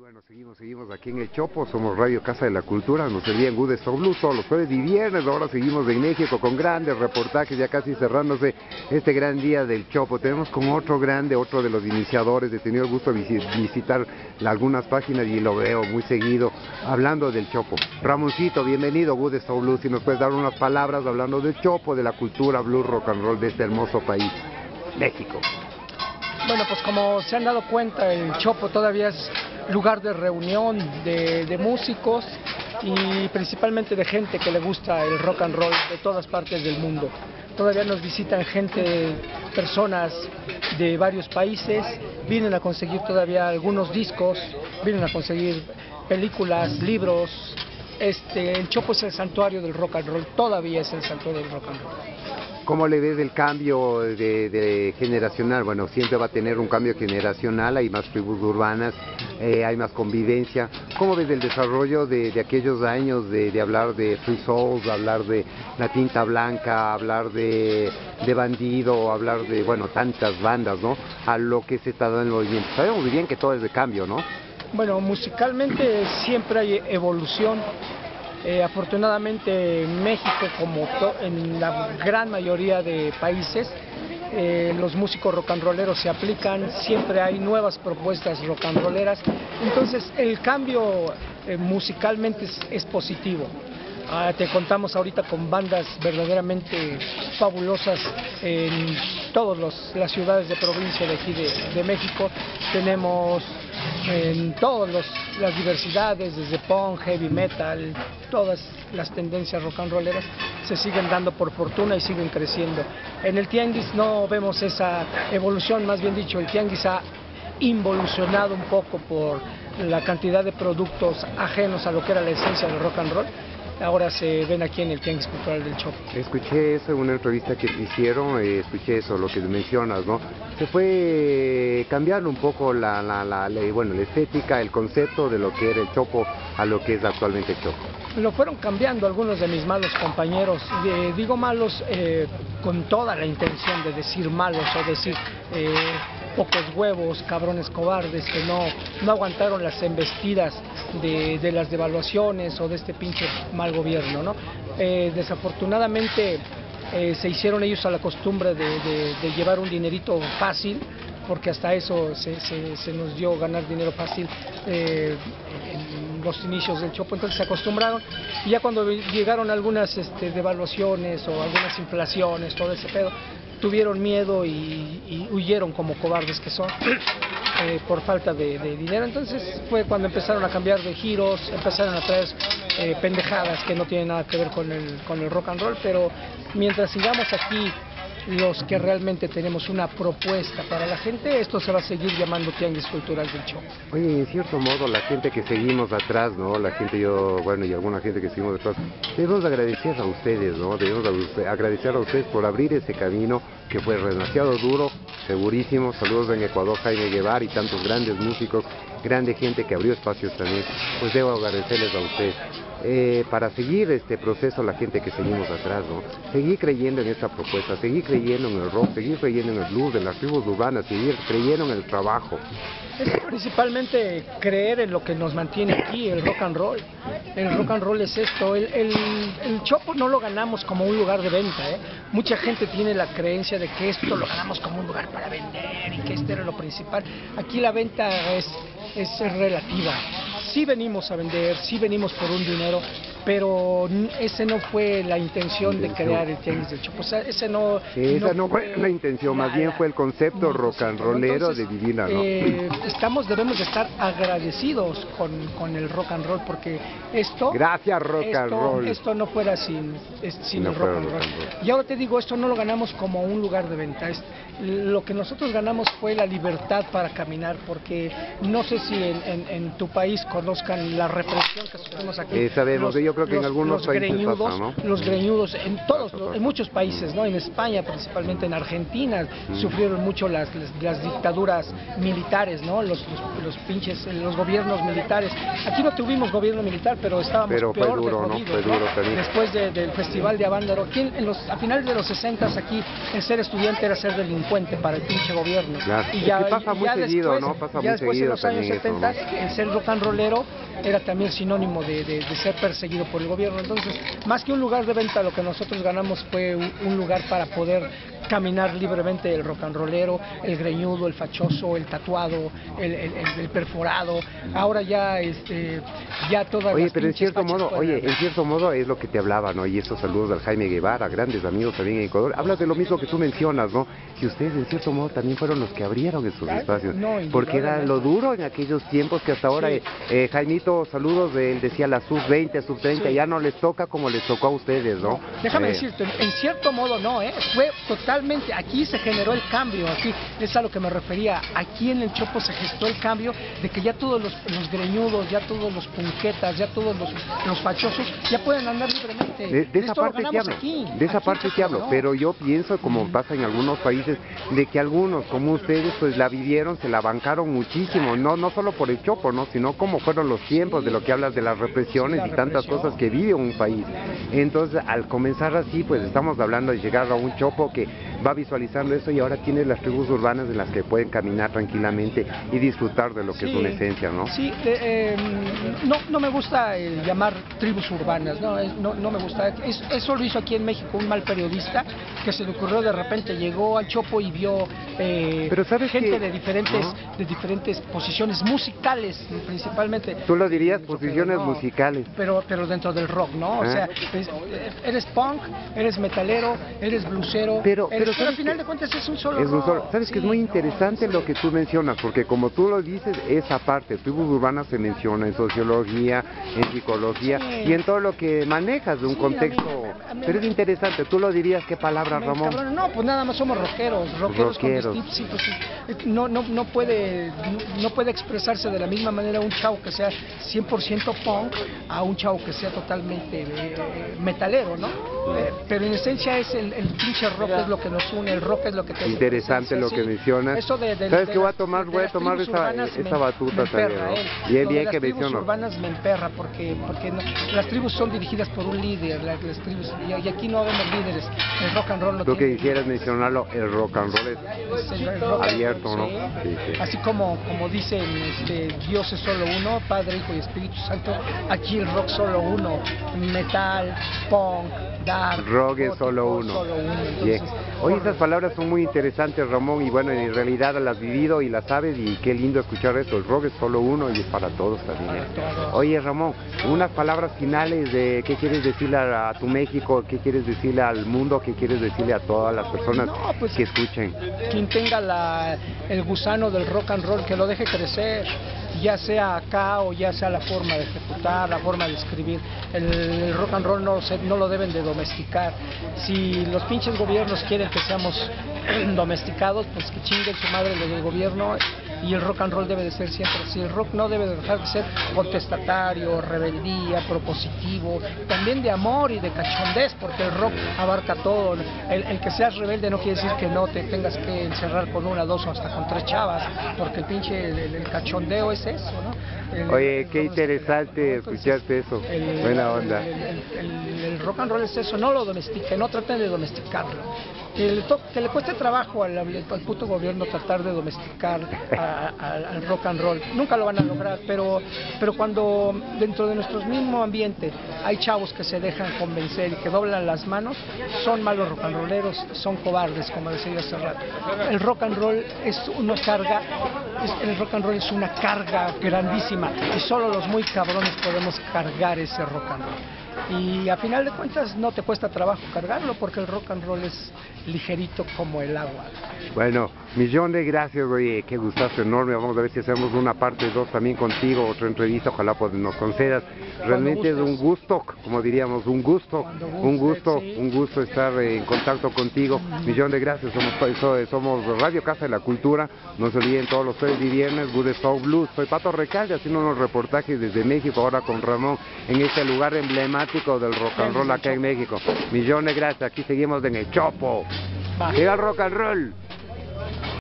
Bueno, seguimos aquí en el Chopo, somos Radio Casa de la Cultura, nos envían Good Stop Blues todos los jueves y viernes, ahora seguimos en México con grandes reportajes, ya casi cerrándose este gran día del Chopo. Tenemos con otro grande, otro de los iniciadores, he tenido el gusto de visitar algunas páginas y lo veo muy seguido, hablando del Chopo. Ramoncito, bienvenido, Good Stop Blues, si nos puedes dar unas palabras hablando del Chopo, de la cultura blues, rock and roll de este hermoso país, México. Bueno, pues como se han dado cuenta, el Chopo todavía es lugar de reunión de músicos y principalmente de gente que le gusta el rock and roll de todas partes del mundo. Todavía nos visitan personas de varios países, vienen a conseguir todavía algunos discos, vienen a conseguir películas, libros. El Chopo es el santuario del rock and roll, todavía es el santuario del rock and roll. ¿Cómo le ves el cambio de generacional? Bueno, siempre va a tener un cambio generacional, hay más tribus urbanas, hay más convivencia. ¿Cómo ves el desarrollo de aquellos años de hablar de Free Souls, hablar de La Tinta Blanca, hablar de Bandido, hablar de, bueno, tantas bandas, ¿no? A lo que se está dando en el movimiento. Sabemos muy bien que todo es de cambio, ¿no? Bueno, musicalmente siempre hay evolución. Afortunadamente en México, como en la gran mayoría de países, los músicos rock and rolleros se aplican, siempre hay nuevas propuestas rock and rolleras, entonces el cambio musicalmente es positivo. Te contamos ahorita con bandas verdaderamente fabulosas en todas las ciudades de provincia de aquí de México. Tenemos en todas las diversidades, desde punk, heavy metal, todas las tendencias rock and rolleras se siguen dando por fortuna y siguen creciendo. En el tianguis no vemos esa evolución, más bien dicho, el tianguis ha involucionado un poco por la cantidad de productos ajenos a lo que era la esencia del rock and roll. Ahora se ven aquí en el Tianguis Cultural del Chopo. Escuché eso en una entrevista que te hicieron, escuché eso, lo que mencionas, ¿no? Se fue cambiando un poco la estética, el concepto de lo que era el Chopo a lo que es actualmente el Chopo. Lo fueron cambiando algunos de mis malos compañeros, digo malos con toda la intención de decir malos o decir pocos huevos, cabrones cobardes que no aguantaron las embestidas de las devaluaciones o de este pinche mal gobierno, ¿no? Desafortunadamente se hicieron ellos a la costumbre de llevar un dinerito fácil, porque hasta eso se nos dio ganar dinero fácil en los inicios del Chopo, entonces se acostumbraron y ya cuando llegaron algunas devaluaciones o algunas inflaciones, todo ese pedo, tuvieron miedo y huyeron como cobardes que son por falta de dinero. Entonces fue cuando empezaron a cambiar de giros, empezaron a traer pendejadas que no tienen nada que ver con el rock and roll, pero mientras sigamos aquí los que realmente tenemos una propuesta para la gente, esto se va a seguir llamando Tianguis Cultural del Chopo. Oye, en cierto modo, la gente que seguimos atrás, ¿no? La gente, y alguna gente que seguimos atrás, debemos agradecer a ustedes, ¿no? Debemos agradecer a ustedes por abrir ese camino que fue demasiado duro, segurísimo. Saludos en Ecuador, Jaime Guevara y tantos grandes músicos, grande gente que abrió espacios también. Pues debo agradecerles a ustedes. Para seguir este proceso, la gente que seguimos atrás, ¿no? Seguir creyendo en esta propuesta, seguir creyendo en el rock, seguir creyendo en el blues, en las tribus urbanas, seguir creyendo en el trabajo. Es principalmente creer en lo que nos mantiene aquí, el rock and roll. El rock and roll es esto, el Chopo no lo ganamos como un lugar de venta, ¿eh? Mucha gente tiene la creencia de que esto lo ganamos como un lugar para vender y que este era lo principal. Aquí la venta es relativa. Sí venimos a vender, sí venimos por un dinero, pero ese no fue la intención de crear el Tianguis del Chopo. O sea, esa no fue la intención, más bien fue el concepto rock and rollero de vivirla, ¿no? Debemos de estar agradecidos con el rock and roll, porque gracias rock and roll. Esto no fuera sin el rock and roll. Y ahora te digo, esto no lo ganamos como un lugar de venta. Lo que nosotros ganamos fue la libertad para caminar, porque no sé si en tu país conozcan la represión que sufrimos aquí. Sabemos, yo creo que en algunos países greñudos, pasa, ¿no? los greñudos, en todos, Pasa. en muchos países, ¿no? En España, principalmente en Argentina, sufrieron mucho las dictaduras militares, ¿no? Los pinches, los gobiernos militares. Aquí no tuvimos gobierno militar, pero estábamos Pero fue peor duro, de ¿no? jodidos, Fue duro también. Después del Festival de Avándaro, aquí a finales de los 60 aquí, el ser estudiante era ser delincuente para el pinche gobierno. Claro. Y Es ya, que pasa muy ya seguido, después, ¿no? Pasa ya muy después en seguido los años también 70, eso, ¿no? el ser rock and rollero era también sinónimo de ser perseguido por el gobierno. Entonces, más que un lugar de venta, lo que nosotros ganamos fue un lugar para poder caminar libremente el rock and rollero, el greñudo, el fachoso, el tatuado, el perforado. Ahora ya ya todas Oye, las pero en pinches cierto fachas modo, pueden- en cierto modo es lo que te hablaba, ¿no? Y estos saludos del Jaime Guevara, grandes amigos también en Ecuador. Hablas de lo mismo que tú mencionas, ¿no? Que ustedes en cierto modo también fueron los que abrieron esos Claro, espacios. no, Porque era lo duro en aquellos tiempos que hasta ahora, Sí. Jaimito, saludos, él decía la sub-20, sub-30, Sí. ya no les toca como les tocó a ustedes, ¿no? Déjame decirte, en cierto modo no, fue totalmente, aquí se generó el cambio, aquí es a lo que me refería, aquí en el Chopo se gestó el cambio de que ya todos los greñudos, ya todos los punquetas, ya todos los fachosos, ya pueden andar libremente. De esa Esto lo parte te ganamos hablo, aquí, de esa aquí parte se te hablo, generó. pero yo pienso, como pasa en algunos países, de que algunos, como ustedes, pues la vivieron, se la bancaron muchísimo, no solo por el Chopo, ¿no? Sino como fueron los tiempos, de lo que hablas de las represiones Sí, la y tantas represión. cosas que vive un país. Entonces, al comenzar así, pues estamos hablando de llegar a un Chopo que va visualizando eso y ahora tiene las tribus urbanas en las que pueden caminar tranquilamente y disfrutar de lo que es una esencia, ¿no? Sí, no me gusta llamar tribus urbanas, no me gusta. Eso lo hizo aquí en México un mal periodista que se le ocurrió de repente, llegó al Chopo y vio Pero ¿sabes gente qué? de diferentes posiciones musicales, principalmente. Tú lo dirías Pero posiciones no, musicales. Pero dentro del rock, ¿no? O Ah. sea, eres punk, eres metalero, eres bluesero, Pero pero al ¿sabes final qué? de cuentas es un solo Es un rock. solo. Sabes que es muy Sí, interesante no, lo que tú mencionas, porque como tú lo dices, esa parte, tribus urbanas se menciona en sociología, en psicología Sí. y en todo lo que manejas de un Sí, contexto. a mí- Pero es interesante, tú lo dirías, ¿qué palabra, Me Ramón? encabronan. No, pues nada más somos rockeros Rockeros. con sí, pues sí. No puede expresarse de la misma manera un chavo que sea 100% punk a un chavo que sea totalmente metalero, ¿no? Pero en esencia es el pinche rock es lo que nos une, el rock es lo que te Interesante lo que mencionas. Eso ¿Sabes qué voy a tomar? Voy a tomar esa batuta también, ¿no? Bien que Las tribus mencionas. urbanas me emperra porque las tribus son dirigidas por un líder, las tribus, y aquí no vemos líderes. El rock and roll no Tú que tiene. quisieras mencionarlo, el rock and roll es El rock and abierto, roll, ¿no? sí. Sí. Así como dicen, Dios es solo uno, Padre, Hijo y Espíritu Santo, aquí el rock solo uno, metal, punk, dark, Rock es gótico, solo uno. Bien. Entonces, Oye, esas palabras son muy interesantes, Ramón, y bueno, en realidad las has vivido y las sabes, y qué lindo escuchar eso. El rock es solo uno y es para todos también. Para todos. Oye, Ramón, unas palabras finales de qué quieres decirle a tu México, qué quieres decirle al mundo, qué quieres decirle a todas las personas No, pues, que escuchen. quien tenga el gusano del rock and roll, que lo deje crecer, ya sea acá o ya sea la forma de ejecutar, la forma de escribir. El rock and roll no lo deben de domesticar. Si los pinches gobiernos quieren que seamos domesticados, pues que chinguen su madre los del gobierno, y el rock and roll debe de ser siempre así. El rock no debe de dejar de ser contestatario, rebeldía, propositivo, también de amor y de cachondez, porque el rock abarca todo. El que seas rebelde no quiere decir que no te tengas que encerrar con una, dos o hasta con tres chavas, porque el pinche el cachondeo es eso, ¿no? Oye, qué interesante escucharte eso. Buena onda. El rock and roll es eso, no lo domestiquen, no traten de domesticarlo. Que le cueste trabajo al puto gobierno tratar de domesticar al rock and roll. Nunca lo van a lograr, pero cuando dentro de nuestro mismo ambiente hay chavos que se dejan convencer y que doblan las manos, son malos rock and rolleros, son cobardes, como decía hace rato. El rock and roll es una carga, el rock and roll es una carga grandísima y solo los muy cabrones podemos cargar ese rock and roll. Y a final de cuentas no te cuesta trabajo cargarlo porque el rock and roll es ligerito como el agua. Bueno, millón de gracias, oye, qué gustazo enorme. Vamos a ver si hacemos una parte 2 también contigo, otra entrevista, ojalá pues, nos concedas. Realmente es un gusto, como diríamos, un gusto estar en contacto contigo. Millón de gracias, somos Radio Casa de la Cultura, no se olviden todos los jueves y viernes, Good Soul Blues. Soy Pato Recalde haciendo unos reportajes desde México, ahora con Ramón, en este lugar emblemático del rock and roll acá en México. Millón de gracias, aquí seguimos en el Chopo. ¡Viva el rock and roll!